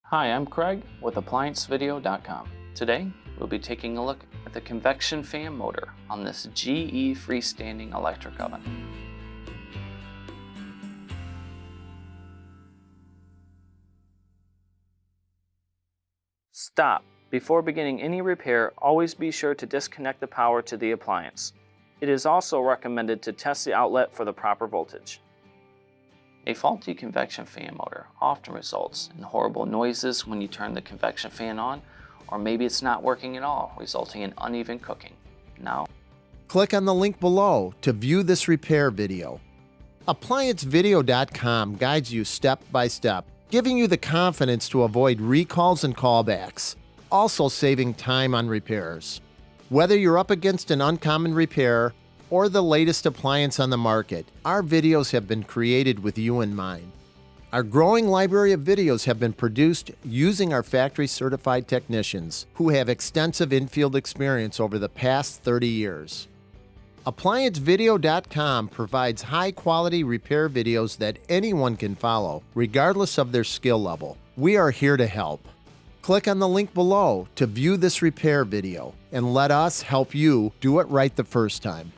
Hi, I'm Craig with ApplianceVideo.com. Today, we'll be taking a look at the convection fan motor on this GE freestanding electric oven. Stop. Before beginning any repair, always be sure to disconnect the power to the appliance. It is also recommended to test the outlet for the proper voltage. A faulty convection fan motor often results in horrible noises when you turn the convection fan on, or maybe it's not working at all, resulting in uneven cooking. Now, click on the link below to view this repair video. ApplianceVideo.com guides you step by step, giving you the confidence to avoid recalls and callbacks, also saving time on repairs. Whether you're up against an uncommon repair or the latest appliance on the market, our videos have been created with you in mind. Our growing library of videos have been produced using our factory-certified technicians who have extensive infield experience over the past 30 years. ApplianceVideo.com provides high-quality repair videos that anyone can follow, regardless of their skill level. We are here to help. Click on the link below to view this repair video and let us help you do it right the first time.